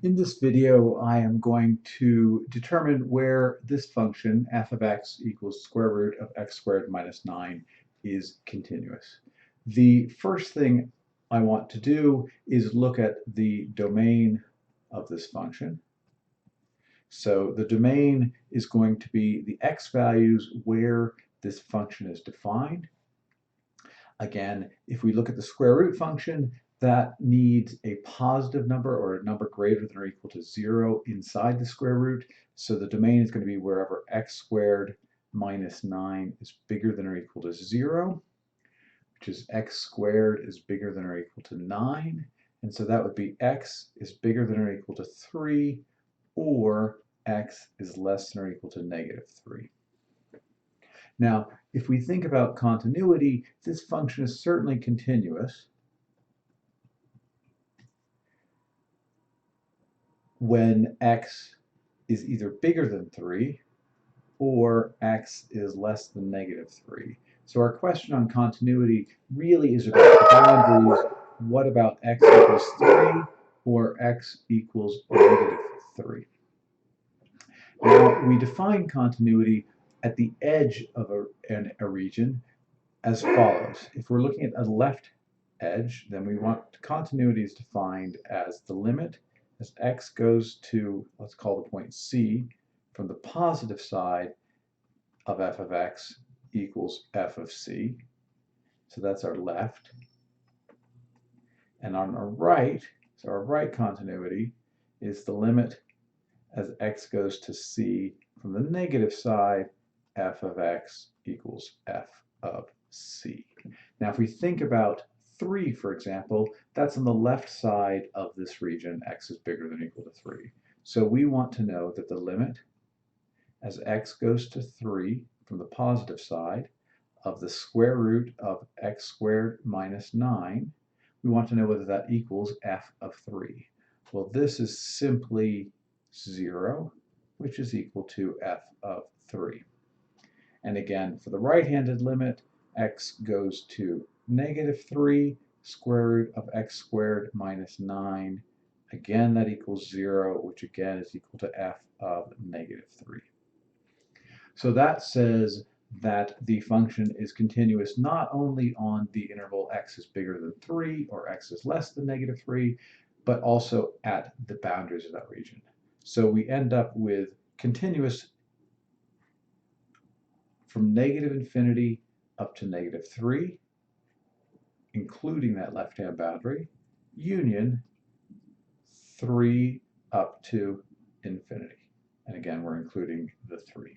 In this video, I am going to determine where this function, f of x equals square root of x squared minus 9, is continuous. The first thing I want to do is look at the domain of this function. So the domain is going to be the x values where this function is defined. Again, if we look at the square root function, that needs a positive number or a number greater than or equal to 0 inside the square root. So the domain is going to be wherever x squared minus 9 is bigger than or equal to 0, which is x squared is bigger than or equal to 9. And so that would be x is bigger than or equal to 3, or x is less than or equal to negative 3. Now, if we think about continuity, this function is certainly continuous when x is either bigger than 3 or x is less than negative 3. So our question on continuity really is about the boundaries. What about x equals 3 or x equals negative 3? Now, we define continuity at the edge of a region as follows. If we're looking at a left edge, then we want continuity is defined as the limit as x goes to, let's call the point C, from the positive side of f of x equals f of c. So that's our left. And on our right, so our right continuity is the limit as x goes to c from the negative side, f of x equals f of c. Now, if we think about 3, for example, that's on the left side of this region, x is bigger than or equal to 3. So we want to know that the limit as x goes to 3 from the positive side of the square root of x squared minus 9, we want to know whether that equals f of 3. Well, this is simply 0, which is equal to f of 3. And again, for the right-handed limit, x goes to negative 3, square root of x squared minus 9. Again, that equals 0, which again is equal to f of negative 3. So that says that the function is continuous not only on the interval x is bigger than 3 or x is less than negative 3, but also at the boundaries of that region. So we end up with continuous from negative infinity up to negative 3, including that left-hand boundary, union 3 up to infinity. And again, we're including the 3.